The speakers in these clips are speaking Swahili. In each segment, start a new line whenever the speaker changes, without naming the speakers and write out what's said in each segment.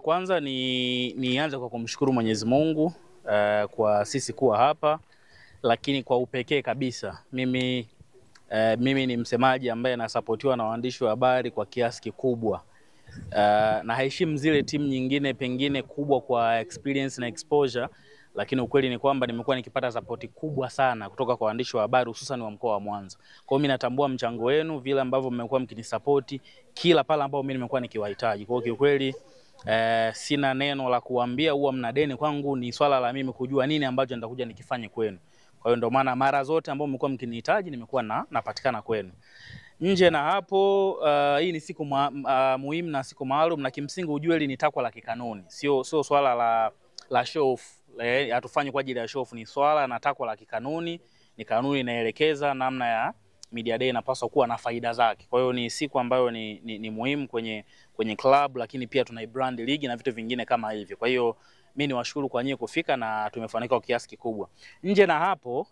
Kwanza nianze kwa kumshukuru Mwenyezi Mungu kwa sisi kuwa hapa, lakini kwa upekee kabisa mimi ni msemaji ambaye nasapotiwa na waandishi wa habari kwa kiasi kikubwa. Na heshimu zile timu nyingine pengine kubwa kwa experience na exposure, lakini ukweli ni kwamba nimekuwa nikipata support kubwa sana kutoka kwa waandishi wa habari hususan wa mkoa wa Mwanza. Kwa hiyo mimi natambua mchango wenu, vile ambavyo mmekuwa mkinisupport kila pale ambapo mimi nimekuwa nikiwahitaji. Kwa hiyo kiukweli sina neno la kuambia, huwa mna deni kwangu, ni swala la mimi kujua nini ambacho nitakuja nikifanye kwenu. Kwa hiyo ndio maana mara zote ambapo mmekuwa mkinihitaji nimekuwa napatikana kwenu. Nje na hapo, hii ni siku muhimu na siku maalum, na kimsingi ujue hili ni takwa la kikanuni. Sio swala la show off. Hatufanyi kwa ajili ya show off, ni swala na takwa la kikanuni. Ni kanuni inaelekeza namna ya Media Day inapaswa kuwa na faida zake. Kwa hiyo ni siku ambayo ni muhimu kwenye club, lakini pia tuna brand league na vitu vingine kama hivyo. Kwa hiyo mimi niwashukuru kwa nyie kufika na tumefanikiwa kwa kiasi kikubwa. Nje na hapo,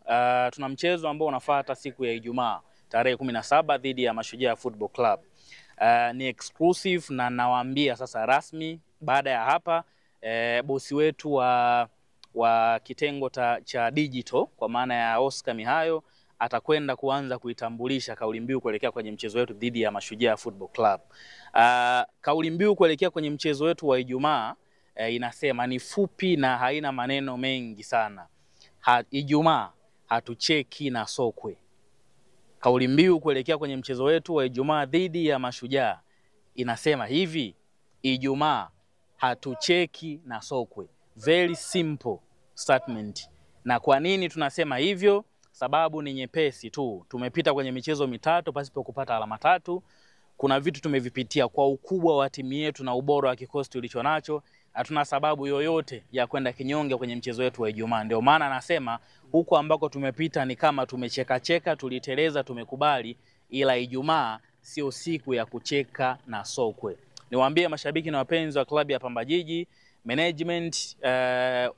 tuna mchezo ambao unafuata siku ya Ijumaa tarehe 17 dhidi ya Mashujaa Football Club. Ni exclusive na nawaambia sasa rasmi. Baada ya hapa bosi wetu wa kitengo cha digital kwa maana ya Oscar Mihayo atakwenda kuanza kuitambulisha kauli mbiu kuelekea kwenye mchezo wetu dhidi ya Mashujaa Football Club. Kauli mbiu kuelekea kwenye mchezo wetu wa Ijumaa inasema, ni fupi na haina maneno mengi sana. Ijumaa hatucheki na sokwe. Kauli mbiu kuelekea kwenye mchezo wetu wa Ijumaa dhidi ya Mashujaa inasema hivi: Ijumaa hatucheki na sokwe. Very simple statement. Na kwa nini tunasema hivyo? Sababu ni nyepesi tu. Tumepita kwenye michezo mitatu pasipo kupata alama tatu. Kuna vitu tumevipitia kwa ukubwa wa timu yetu na ubora wa kikosi tulicho nacho. Hatuna sababu yoyote ya kwenda kinyonge kwenye mchezo wetu wa Ijumaa. Ndio maana nasema huko ambako tumepita ni kama tumecheka, tuliteleza, tumekubali, ila Ijumaa sio siku ya kucheka na sokwe. Niwaambie mashabiki na wapenzi wa klabu ya Pamba Jiji, management,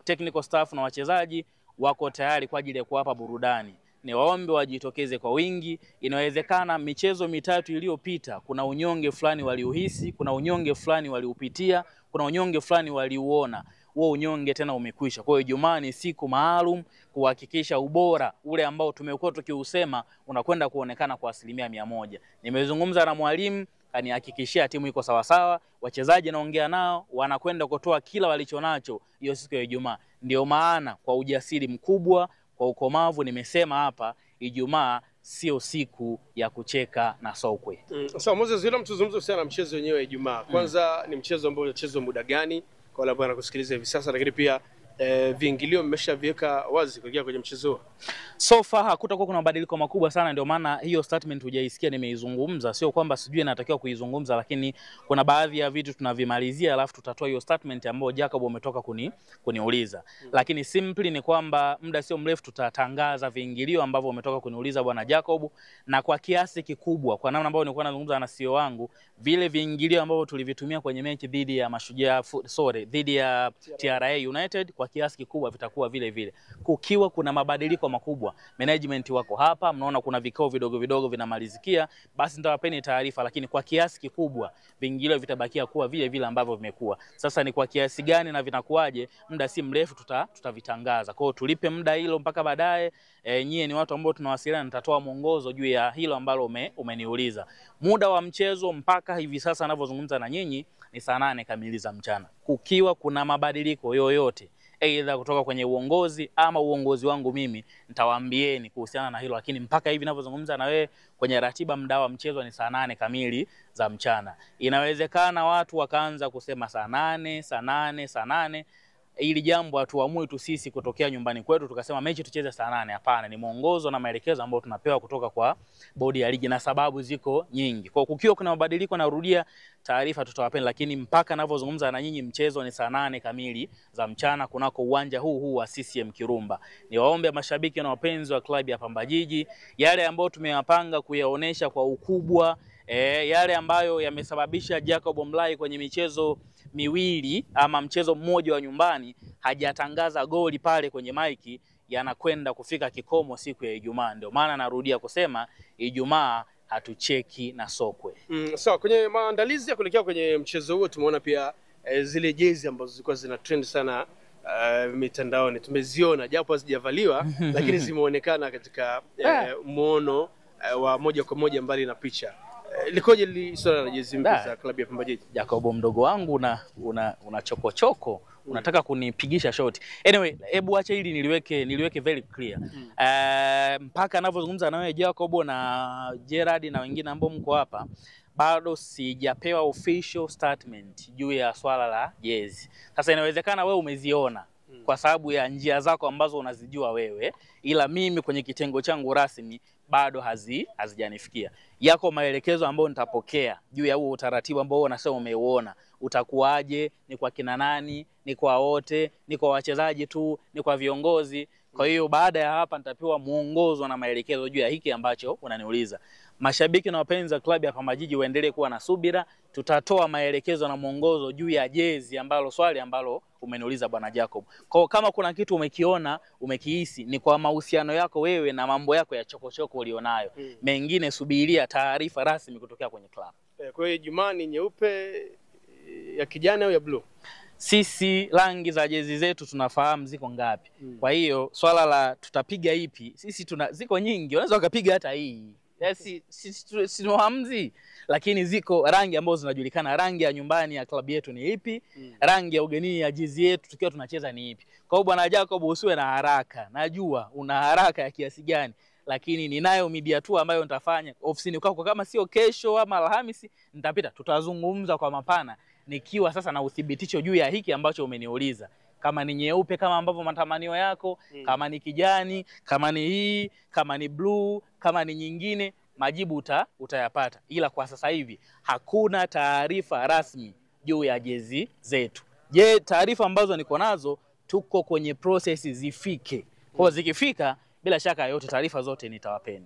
technical staff na wachezaji wako tayari kwa ajili ya kuwapa burudani. Ni waombe wajitokeze kwa wingi. Inawezekana michezo mitatu iliyopita kuna unyonge fulani waliuhisi, kuna unyonge fulani waliupitia, kuna unyonge fulani waliuona. Huo unyonge tena umekwisha. Kwa hiyo Ijumaa ni siku maalum kuhakikisha ubora ule ambao tumekuwa tukiusema unakwenda kuonekana kwa 100%. Nimezungumza na mwalimu, kanihakikishia timu iko sawa sawa, wachezaji naongea nao wanakwenda kutoa kila walichonacho hiyo siku ya Ijumaa. Ndio maana kwa ujasiri mkubwa, kwa ukomavu nimesema hapa, Ijumaa sio siku ya kucheka na sokwe.
Sasa Moses, zile mtuzungumzo sana mchezo wenyewe Ijumaa. Kwanza ni mchezo ambao unachezwa muda gani kwa wale ambao wanakusikiliza hivi sasa, lakini pia viingilio mmeshaviweka wazi kuingia kwenye mchezo?
So far hakutakuwa kuna mabadiliko makubwa sana, ndio maana hiyo statement hujaisikia nimeizungumza. Sio kwamba sijui natakiwa kuizungumza, lakini kuna baadhi ya vitu tunavimalizia alafu tutatoa hiyo statement ambayo Jacob umetoka kuniuliza. Lakini simply ni kwamba muda sio mrefu tutatangaza viingilio ambavyo umetoka kuniuliza bwana Jacob, na kwa kiasi kikubwa kwa namna ambayo nilikuwa nazungumza na CEO wangu, vile viingilio ambavyo tulivitumia kwenye mechi dhidi ya Mashujaa dhidi ya TRA United kwa kiasi kikubwa vitakuwa vile vile. Kukiwa kuna mabadiliko makubwa, management wako hapa, mnaona kuna vikao vidogo vinamalizikia, basi nitawapeni taarifa, lakini kwa kiasi kikubwa viingilio vitabakia kuwa vile vile ambavyo vimekuwa. Sasa ni kwa kiasi gani na vinakuaje, muda si mrefu tutavitangaza. Kwa hiyo tulipe muda hilo mpaka baadaye. Nyie ni watu ambao tunawasiliana, nitatoa mwongozo juu ya hilo ambalo umeniuliza. Muda wa mchezo mpaka hivi sasa ninavyozungumza na nyinyi ni saa 8 kamili za mchana. Kukiwa kuna mabadiliko yoyote aidha kutoka kwenye uongozi ama uongozi wangu mimi, nitawaambieni kuhusiana na hilo, lakini mpaka hivi ninavyozungumza na wewe kwenye ratiba muda wa mchezo ni saa 8 kamili za mchana. Inawezekana watu wakaanza kusema saa 8. Ili jambo hatuamui tu sisi kutokea nyumbani kwetu tukasema mechi tucheze saa 8. Hapana, ni mwongozo na maelekezo ambayo tunapewa kutoka kwa bodi ya ligi na sababu ziko nyingi. Kwa kukiwa kuna mabadiliko, narudia, taarifa tutawapeni, lakini mpaka ninavyozungumza na nyinyi mchezo ni saa 8 kamili za mchana kunako uwanja huu wa CCM Kirumba. Niwaombe mashabiki na wapenzi wa klabu ya Pamba Jiji, yale ambayo tumeyapanga kuyaonesha kwa ukubwa, yale ambayo yamesababisha Jacob Mlai kwenye michezo miwili ama mchezo mmoja wa nyumbani hajatangaza goli pale kwenye maiki, yanakwenda kufika kikomo siku ya Ijumaa. Ndio maana narudia kusema Ijumaa hatucheki na sokwe.
Sawa, kwenye maandalizi ya kuelekea kwenye mchezo huo tumeona pia zile jezi ambazo zilikuwa zina trend sana mitandaoni tumeziona japo hazijavaliwa lakini zimeonekana katika muono wa moja kwa moja mbali na picha. Likoje swala la jezi mpya za klabu ya Pamba Jiji?
Jacobo mdogo wangu una chokochoko, unataka kunipigisha shoti. Anyway, hebu acha hili niliweke very clear. Mpaka ninavyozungumza na wewe Jacobo na Gerard na wengine ambao mko hapa, bado sijapewa official statement juu ya swala la jezi. Sasa inawezekana wewe umeziona kwa sababu ya njia zako ambazo unazijua wewe, ila mimi kwenye kitengo changu rasmi bado hazijanifikia. Yako maelekezo ambayo nitapokea juu ya huo utaratibu ambao unasema umeuona. Utakuaje, ni kwa kina nani, ni kwa wote, ni kwa wachezaji tu, ni kwa viongozi. Kwa hiyo baada ya hapa nitapewa muongozo na maelekezo juu ya hiki ambacho unaniuliza. Mashabiki na wapenzi wa klabu ya Pamba Jiji waendelee kuwa na subira. Tutatoa maelekezo na muongozo juu ya jezi swali ambalo umeniuliza bwana Jacob. Kwa kama kuna kitu umekiona, umekihisi, ni kwa mahusiano yako wewe na mambo yako ya chokochoko ulionayo. Mengine subiria taarifa rasmi kutokea kwenye klabu.
Kwa hiyo Ijumaa ni nyeupe, ya kijani au ya blue?
Sisi rangi za jezi zetu tunafahamu ziko ngapi. Kwa hiyo swala la tutapiga ipi, sisi ziko nyingi. Unaweza ukapiga hata hii. Si hamzi, lakini ziko rangi ambazo zinajulikana. Rangi ya nyumbani ya klabu yetu ni ipi, rangi ya ugenini ya jezi yetu tukiwa tunacheza ni ipi. Kwa hiyo bwana Jacob usiwe na haraka. Najua una haraka ya kiasi gani, lakini ninayo media tour ambayo nitafanya ofisini kwako kama sio kesho ama Alhamisi nitapita. Tutazungumza kwa mapana nikiwa sasa na uthibitisho juu ya hiki ambacho umeniuliza. Kama ni nyeupe kama ambavyo matamanio yako, kama ni kijani, kama ni hii, kama ni blue, kama ni nyingine, majibu utayapata. Ila kwa sasa hivi hakuna taarifa rasmi juu ya jezi zetu. Taarifa ambazo niko nazo tuko kwenye process zifike. Kwa zikifika bila shaka yote taarifa zote nitawapeni.